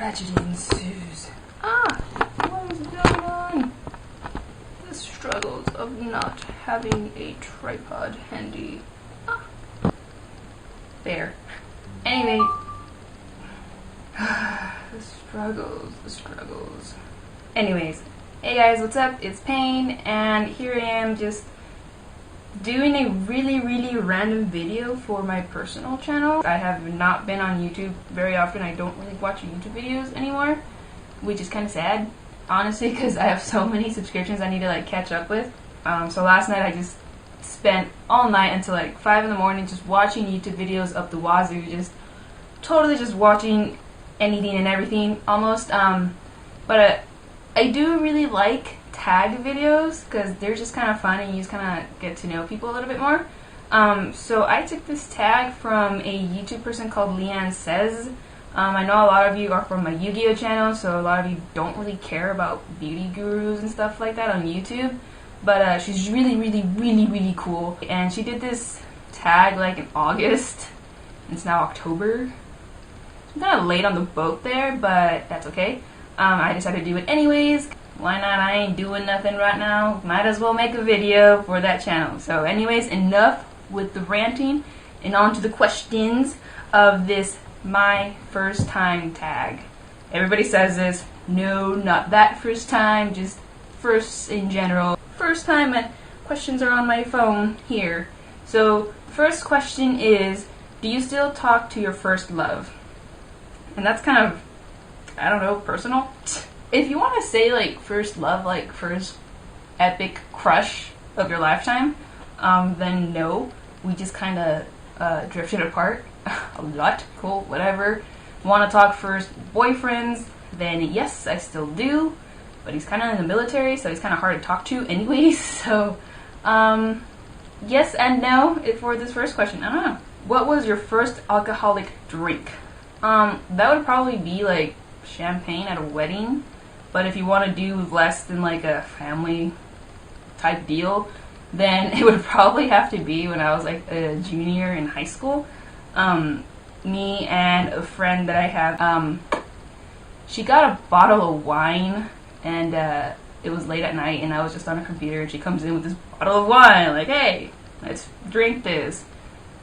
Tragedy ensues. What is going on? The struggles of not having a tripod handy. There. Anyway. The struggles. Anyways. Hey guys, what's up? It's Payne, and here I am just doing a really random video for my personal channel. I have not been on YouTube very often. I don't really watch YouTube videos anymore, which is kind of sad, honestly, because I have so many subscriptions I need to like catch up with. So last night I just spent all night until like 5 in the morning just watching YouTube videos up the wazoo, just totally just watching anything and everything almost. But I do really like tag videos because they're just kind of fun and you just kind of get to know people a little bit more. So I took this tag from a YouTube person called Leanne Says. I know a lot of you are from my Yu-Gi-Oh channel, so a lot of you don't really care about beauty gurus and stuff like that on YouTube. But she's really cool. And she did this tag like in August. It's now October. I'm kind of late on the boat there, but that's okay. I decided to do it anyways. Why not? I ain't doing nothing right now. Might as well make a video for that channel. So anyways, enough with the ranting and on to the questions of this my first time tag. Everybody says this. No, not that first time, just first in general. First time my questions are on my phone here. So first question is, do you still talk to your first love? And that's kind of, I don't know, personal. If you want to say like first love, like first epic crush of your lifetime, then no, we just kind of drifted apart a lot. Cool, whatever. Want to talk first boyfriends? Then yes, I still do, but he's kind of in the military, so he's kind of hard to talk to anyways. So yes and no for this first question. I don't know. What was your first alcoholic drink? That would probably be like champagne at a wedding. But if you want to do less than like a family type deal, then it would probably have to be when I was like a junior in high school. Me and a friend that I have, she got a bottle of wine, and it was late at night, and I was just on a computer, and she comes in with this bottle of wine, like, hey, let's drink this.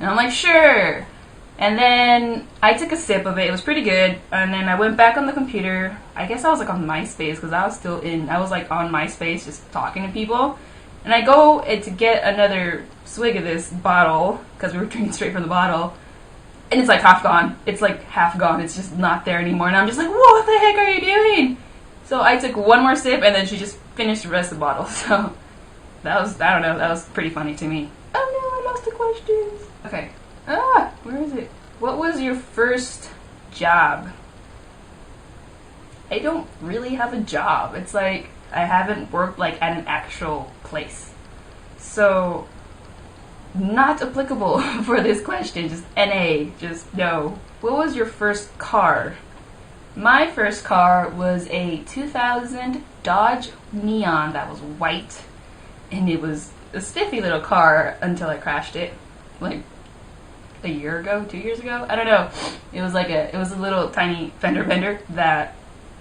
And I'm like, sure. And then I took a sip of it. It was pretty good. And then I went back on the computer. I guess I was like on MySpace because I was like on MySpace just talking to people. And I go to get another swig of this bottle because we were drinking straight from the bottle. And it's like half gone. It's like half gone. It's just not there anymore. And I'm just like, what the heck are you doing? So I took one more sip and then she just finished the rest of the bottle. So that was, I don't know, that was pretty funny to me. Oh no, I lost the questions. Okay. Where is it? What was your first job? I don't really have a job. It's like I haven't worked like at an actual place. So not applicable for this question. Just NA, just no. What was your first car? My first car was a 2000 Dodge Neon that was white, and it was a spiffy little car until I crashed it. Like a year ago, 2 years ago, I don't know. It was a little tiny fender bender that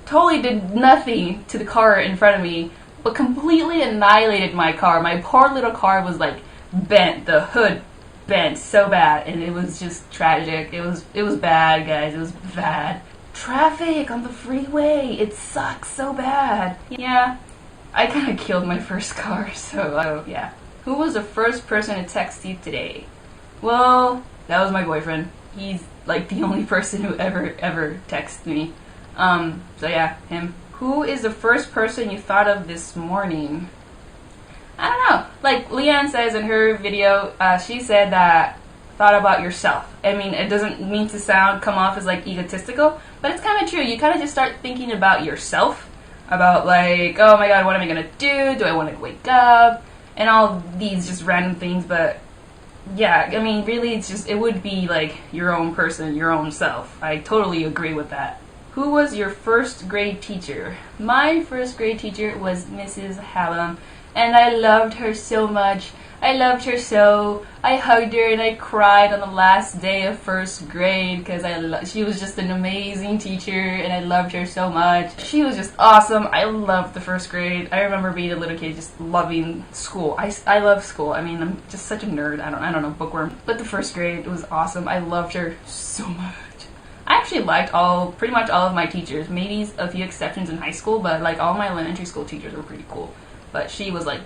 totally did nothing to the car in front of me, but completely annihilated my car. My poor little car was like bent, the hood bent so bad, and it was just tragic. It was bad, guys. It was bad. Traffic on the freeway, it sucks so bad. Yeah, I kind of killed my first car, so yeah. Who was the first person to text you today? Well, that was my boyfriend. He's like the only person who ever texted me. So yeah, him. Who is the first person you thought of this morning? I don't know. Like Leanne says in her video, she said that thought about yourself. I mean, it doesn't mean to come off as like egotistical, but it's kind of true. You kind of just start thinking about yourself, about like, oh my god, what am I gonna do? Do I want to wake up? And all these just random things, but yeah, I mean, really, it would be like your own person, your own self. I totally agree with that. Who was your first grade teacher? My first grade teacher was Mrs. Hallam. and I loved her so much. I loved her so. I hugged her and I cried on the last day of first grade because she was just an amazing teacher and I loved her so much. She was just awesome. I loved the first grade. I remember being a little kid just loving school. I love school. I mean, I'm just such a nerd. I don't know, bookworm. But the first grade was awesome. I loved her so much. I actually liked pretty much all of my teachers. Maybe a few exceptions in high school, but like all my elementary school teachers were pretty cool. But she was like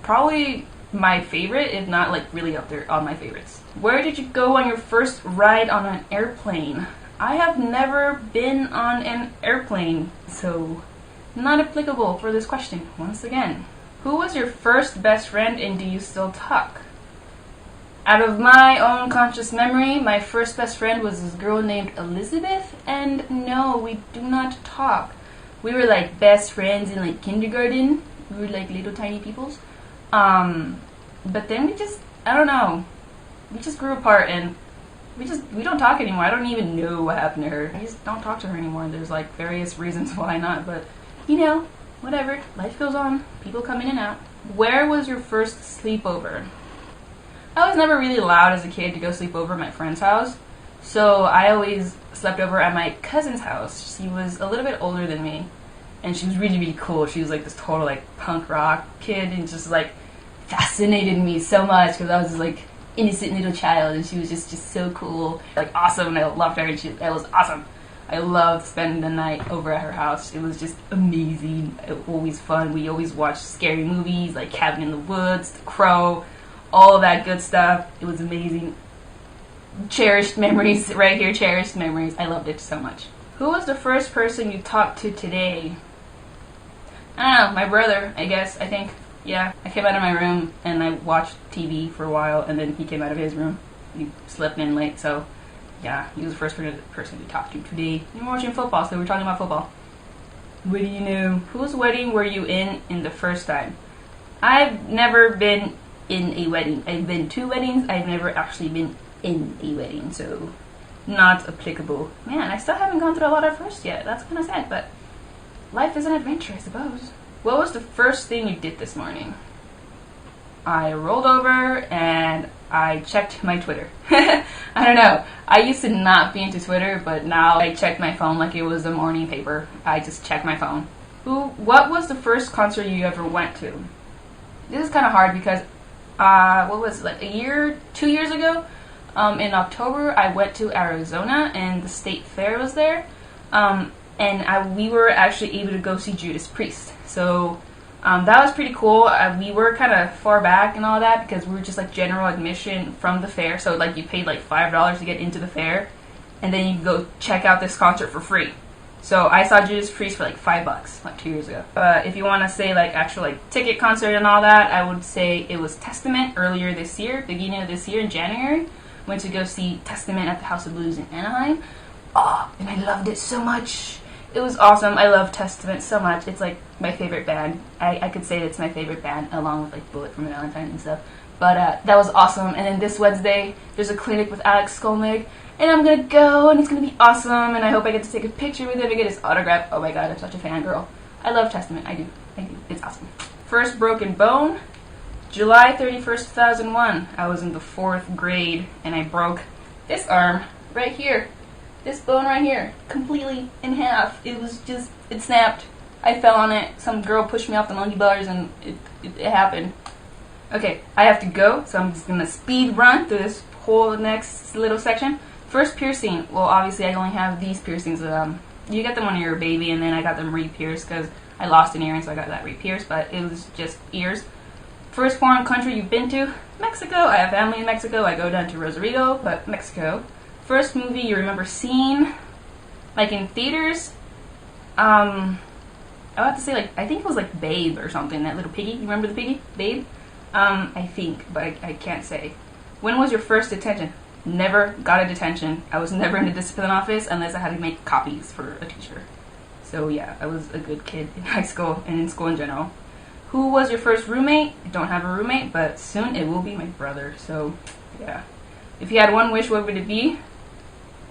probably my favorite, if not like really up there on my favorites. Where did you go on your first ride on an airplane? I have never been on an airplane, so not applicable for this question once again. Who was your first best friend and do you still talk? Out of my own conscious memory, my first best friend was this girl named Elizabeth, and no, we do not talk. We were like best friends in like kindergarten. We were like little tiny peoples. But then I don't know, we just grew apart and we don't talk anymore. I don't even know what happened to her. I just don't talk to her anymore. There's like various reasons why not, but you know, whatever. Life goes on. People come in and out. Where was your first sleepover? I was never really allowed as a kid to go sleep over at my friend's house, so I always slept over at my cousin's house. She was a little bit older than me, and she was really, really cool. She was like this total like punk rock kid, and just like fascinated me so much because I was this, like innocent little child, and she was just so cool, like awesome, and I loved her, and that was awesome. I loved spending the night over at her house. It was just amazing. It was always fun. We always watched scary movies like Cabin in the Woods, The Crow, all of that good stuff. It was amazing. Cherished memories right here, cherished memories. I loved it so much. Who was the first person you talked to today? I don't know, my brother, I guess, I think. Yeah, I came out of my room and I watched TV for a while, and then he came out of his room. He slept in late, so yeah, he was the first person to talk to today. You're watching football, so we're talking about football. What do you know? Whose wedding were you in the first time? I've never been in a wedding. I've been to weddings. I've never actually been in a wedding, so not applicable. Man, I still haven't gone through a lot of firsts yet. That's kind of sad, but life is an adventure, I suppose. What was the first thing you did this morning? I rolled over and I checked my Twitter. I don't know. I used to not be into Twitter, but now I check my phone like it was a morning paper. I just check my phone. What was the first concert you ever went to? This is kind of hard because, what was it, like 2 years ago? In October, I went to Arizona and the state fair was there. We were actually able to go see Judas Priest. So that was pretty cool. We were kind of far back and all that because we were just like general admission from the fair. So like you paid like $5 to get into the fair, and then you go check out this concert for free. So I saw Judas Priest for like $5 like 2 years ago. If you want to say like actual like ticket concert and all that, I would say it was Testament earlier this year, beginning of this year in January. Went to go see Testament at the House of Blues in Anaheim. Oh, and I loved it so much. It was awesome. I love Testament so much. It's like my favorite band. I could say it's my favorite band along with like Bullet for my Valentine and stuff. But that was awesome. And then this Wednesday, there's a clinic with Alex Skolnick. And I'm going to go, and it's going to be awesome. And I hope I get to take a picture with him and get his autograph. Oh my god, I'm such a fangirl. I love Testament. I do. It's awesome. First broken bone, July 31st, 2001. I was in the 4th grade, and I broke this arm right here. This bone right here, completely in half. It snapped. I fell on it. Some girl pushed me off the monkey bars, and it happened. Okay, I have to go, so I'm just going to speed run through this whole next little section. First piercing. Well, obviously, I only have these piercings. You get them when you're a baby, and then I got them re-pierced because I lost an earring, so I got that re-pierced, but it was just ears. First foreign country you've been to? Mexico. I have family in Mexico. I go down to Rosarito, but Mexico. First movie you remember seeing, like in theaters? I would have to say, like, I think it was like Babe or something, that little piggy. You remember the piggy? Babe? I think, but I can't say. When was your first detention? Never got a detention. I was never in the discipline office unless I had to make copies for a teacher. So yeah, I was a good kid in high school and in school in general. Who was your first roommate? I don't have a roommate, but soon it will be my brother. So yeah. If you had one wish, what would it be?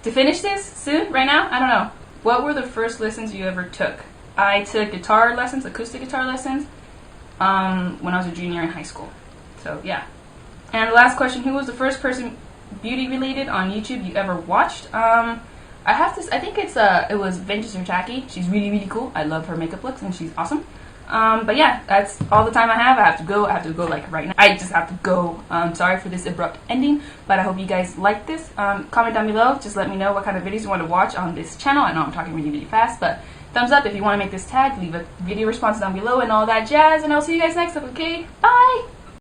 To finish this soon? Right now? I don't know. What were the first lessons you ever took? I took guitar lessons, acoustic guitar lessons, when I was a junior in high school. So yeah. And the last question: who was the first person beauty related on YouTube you ever watched? I think it was Vintage Taki. She's really cool. I love her makeup looks and she's awesome. But yeah, that's all the time I have. I have to go like right now. I just have to go. Sorry for this abrupt ending, but I hope you guys like this. Comment down below. Just let me know what kind of videos you want to watch on this channel. I know I'm talking really fast, but thumbs up if you want to make this tag. Leave a video response down below and all that jazz. And I'll see you guys next time, okay? Bye!